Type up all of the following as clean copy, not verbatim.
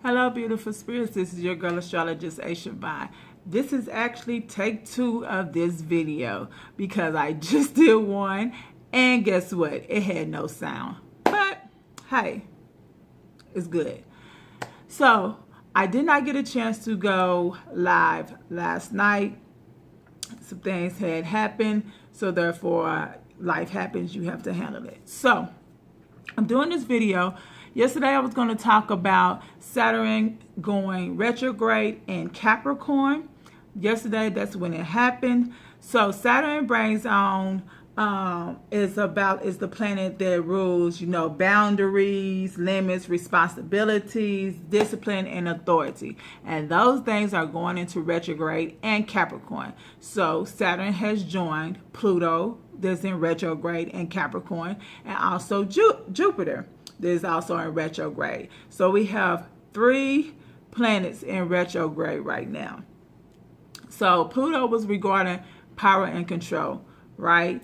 Hello, beautiful spirits. This is your girl astrologist ASHAVON. This is actually take 2 of this video because I just did one, and guess what? It had no sound. But hey, it's good. So I did not get a chance to go live last night. Some things had happened, so therefore life happens. You have to handle it. So I'm doing this video. Yesterday I was going to talk about Saturn going retrograde in Capricorn. Yesterday, that's when it happened. So Saturn brings on is the planet that rules, boundaries, limits, responsibilities, discipline, and authority. And those things are going into retrograde and Capricorn. So Saturn has joined Pluto, that's in retrograde in Capricorn, and also Jupiter. There's also in retrograde. So we have 3 planets in retrograde right now. So Pluto was regarding power and control, right?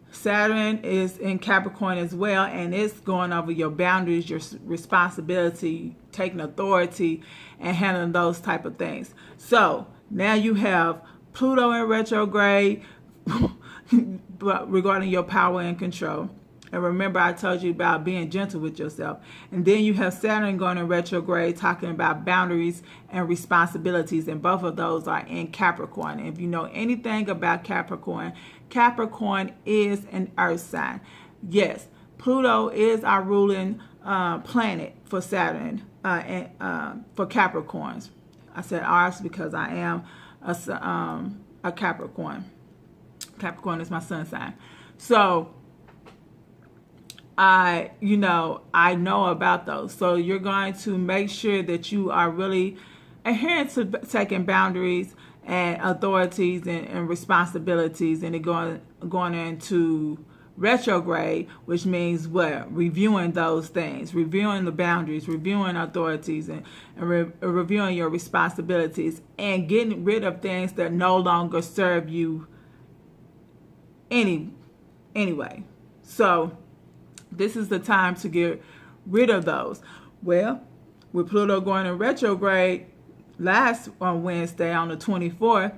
Saturn is in Capricorn as well, and it's going over your boundaries, your responsibility, taking authority, and handling those type of things. So now you have Pluto in retrograde regarding your power and control. And remember, I told you about being gentle with yourself. And then you have Saturn going in retrograde, talking about boundaries and responsibilities. And both of those are in Capricorn. And if you know anything about Capricorn, Capricorn is an earth sign. Yes, Pluto is our ruling planet for Saturn and for Capricorns. I said ours because I am a Capricorn. Capricorn is my sun sign. So I know about those. So you're going to make sure that you are really adherent to taking boundaries and authorities and responsibilities, and it going into retrograde, which means what? Reviewing those things, reviewing the boundaries, reviewing authorities, and reviewing your responsibilities, and getting rid of things that no longer serve you anyway. So this is the time to get rid of those. Well, with Pluto going in retrograde on Wednesday on the 24th,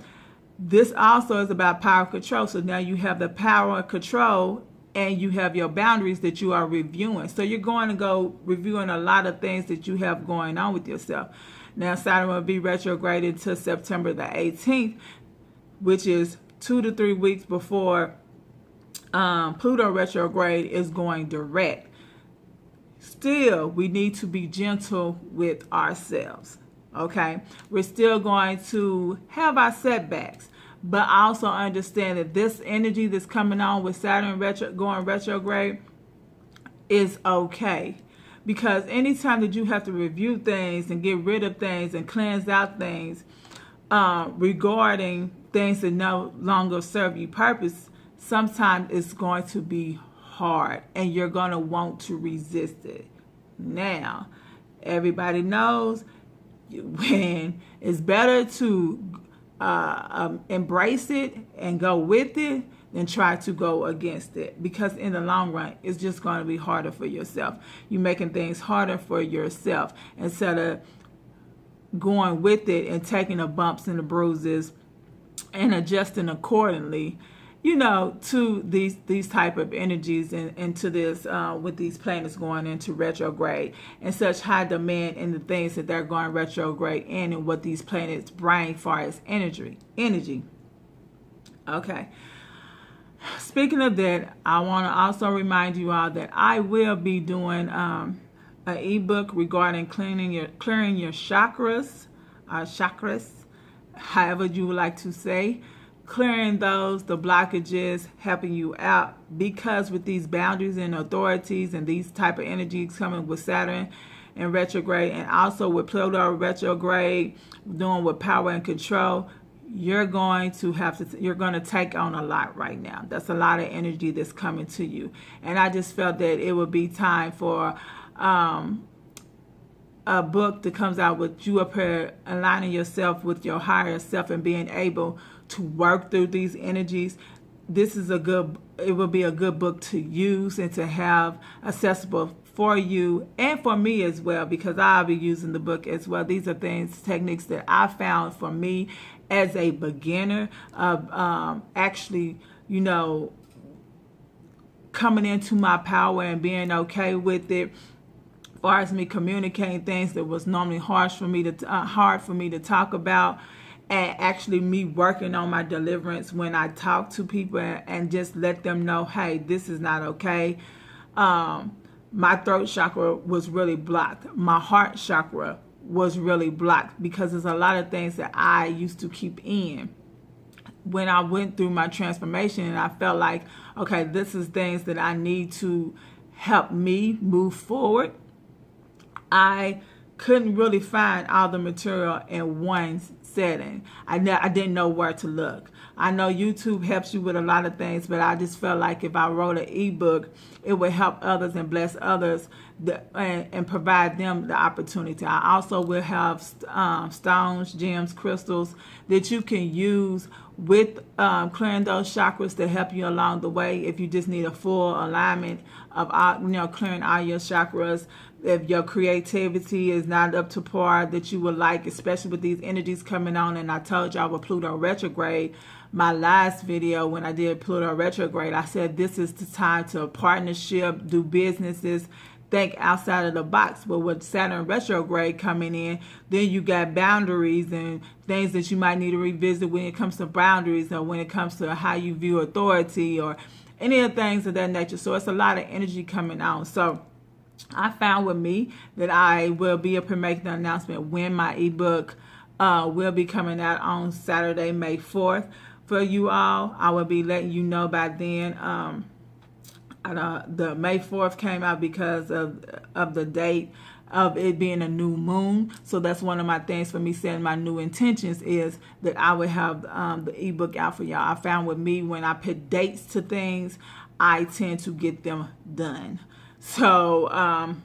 this also is about power control. So now you have the power control and you have your boundaries that you are reviewing. So you're going to go reviewing a lot of things that you have going on with yourself. Now Saturn will be retrograde until September the 18th, which is 2 to 3 weeks before Pluto retrograde is going direct. Still, we need to be gentle with ourselves. Okay, we're still going to have our setbacks, but also understand that this energy that's coming on with Saturn going retrograde is okay. Because anytime that you have to review things and get rid of things and cleanse out things regarding things that no longer serve you purpose, sometimes it's going to be hard and you're going to want to resist it. Now, everybody knows when it's better to embrace it and go with it than try to go against it, because in the long run, it's just going to be harder for yourself. You're making things harder for yourself instead of going with it and taking the bumps and the bruises and adjusting accordingly, to these type of energies and to this with these planets going into retrograde and such high demand in the things that they're going retrograde in and what these planets bring far as energy. Okay. Speaking of that, I want to also remind you all that I will be doing an ebook regarding clearing your chakras, however you would like to say. Clearing the blockages, helping you out, because with these boundaries and authorities and these type of energies coming with Saturn and retrograde, and also with Pluto retrograde, doing with power and control, you're going to take on a lot right now. That's a lot of energy that's coming to you. And I just felt that it would be time for a book that comes out with you up here aligning yourself with your higher self and being able to work through these energies. It will be a good book to use and to have accessible for you and for me as well, because I'll be using the book as well. These are techniques that I found for me as a beginner of actually, you know, coming into my power and being okay with it. As far as me communicating things that was normally hard for me to talk about, and actually me working on my deliverance when I talk to people and just let them know, hey, this is not okay. My throat chakra was really blocked. My heart chakra was really blocked because there's a lot of things that I used to keep in. When I went through my transformation and I felt like, okay, this is things that I need to help me move forward, I couldn't really find all the material in one setting. I didn't know where to look. I know YouTube helps you with a lot of things, but I just felt like if I wrote an ebook, it would help others and bless others and provide them the opportunity. I also will have stones, gems, crystals that you can use with clearing those chakras to help you along the way. If you just need a full alignment of clearing all your chakras, if your creativity is not up to par that you would like, especially with these energies coming on. And I told y'all with Pluto retrograde, my last video when I did Pluto retrograde, I said this is the time to partnership, do businesses, think outside of the box. But with Saturn retrograde coming in, then you got boundaries and things that you might need to revisit when it comes to boundaries, or when it comes to how you view authority, or any of the things of that nature. So it's a lot of energy coming on. So I found with me that I will be able to make the announcement when my ebook will be coming out on Saturday, May 4th. For you all, I will be letting you know by then. The May 4th came out because of the date of it being a new moon. So that's one of my things for me setting my new intentions, is that I would have the ebook out for y'all. I found with me, when I put dates to things, I tend to get them done. So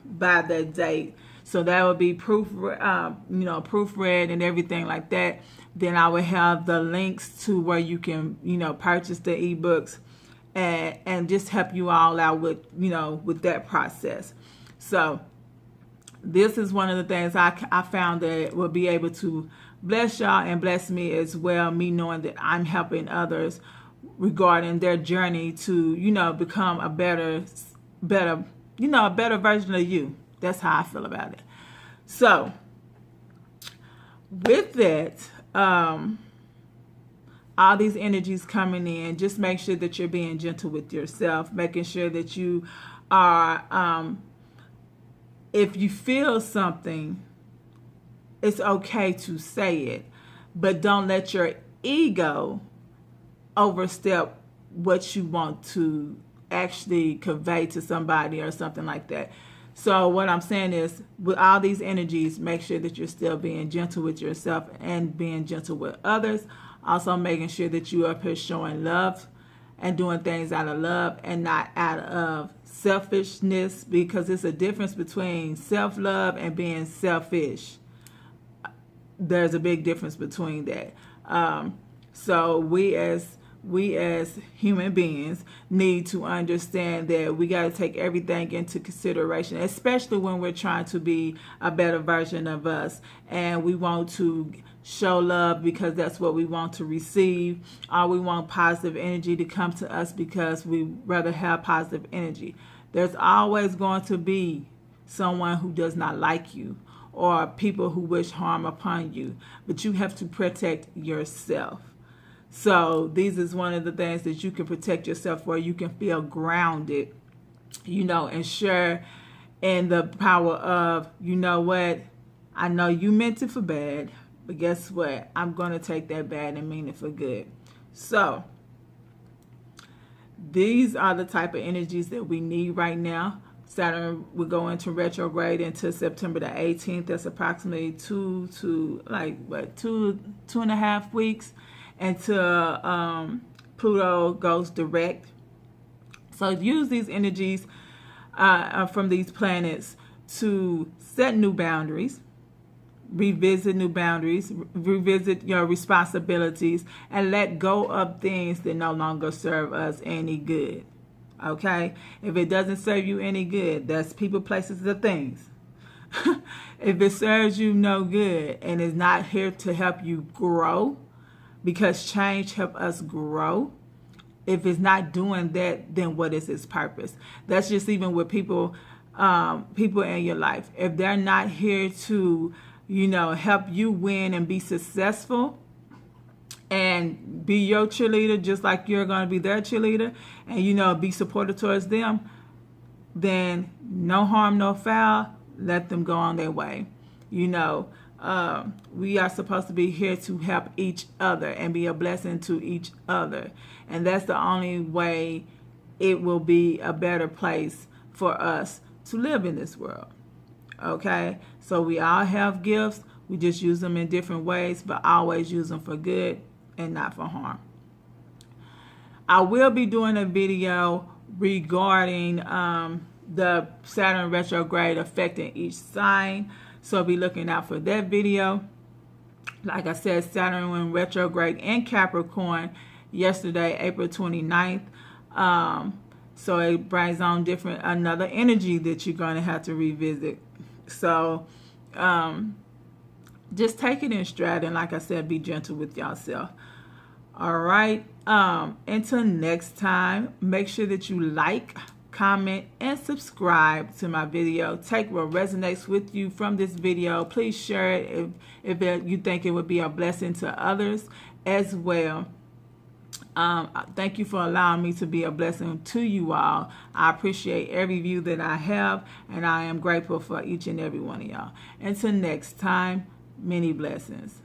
by that date, so that would be proofread and everything like that. Then I would have the links to where you can, purchase the ebooks and just help you all out with, with that process. So this is one of the things I found that will be able to bless y'all and bless me as well. Me knowing that I'm helping others regarding their journey to, become a better version of you. That's how I feel about it. So with that, all these energies coming in, just make sure that you're being gentle with yourself, making sure that you are, if you feel something, it's okay to say it, but don't let your ego overstep what you want to actually convey to somebody or something like that. So what I'm saying is, with all these energies, make sure that you're still being gentle with yourself and being gentle with others. Also making sure that you are up here showing love and doing things out of love and not out of selfishness, because it's a difference between self-love and being selfish. There's a big difference between that. So we as human beings need to understand that we got to take everything into consideration, especially when we're trying to be a better version of us, and we want to show love because that's what we want to receive, or we want positive energy to come to us because we rather have positive energy. There's always going to be someone who does not like you, or people who wish harm upon you, but you have to protect yourself. So these is one of the things that you can protect yourself, where you can feel grounded, and sure in the power of, what, I know you meant it for bad, but guess what? I'm going to take that bad and mean it for good. So these are the type of energies that we need right now. Saturn will go into retrograde until September the 18th. That's approximately 2.5 weeks until Pluto goes direct. So use these energies from these planets to set new boundaries, revisit new boundaries, revisit your responsibilities, and let go of things that no longer serve us any good. Okay? If it doesn't serve you any good, that's people, places, or things. If it serves you no good and is not here to help you grow, because change helps us grow, if it's not doing that, then what is its purpose? That's just even with people in your life. If they're not here to, help you win and be successful and be your cheerleader just like you're going to be their cheerleader, and, be supportive towards them, then no harm, no foul. Let them go on their way. We are supposed to be here to help each other and be a blessing to each other. And that's the only way it will be a better place for us to live in this world. Okay? So we all have gifts. We just use them in different ways, but always use them for good and not for harm. I will be doing a video regarding the Saturn retrograde affecting each sign. So be looking out for that video. Like I said, Saturn went retrograde in Capricorn yesterday, April 29th. So it brings on another energy that you're going to have to revisit. So just take it in stride, and like I said, be gentle with yourself. All right. Until next time, make sure that you like, comment, and subscribe to my video. Take what resonates with you from this video. Please share it if you think it would be a blessing to others as well. Thank you for allowing me to be a blessing to you all. I appreciate every view that I have, and I am grateful for each and every one of y'all. Until next time, many blessings.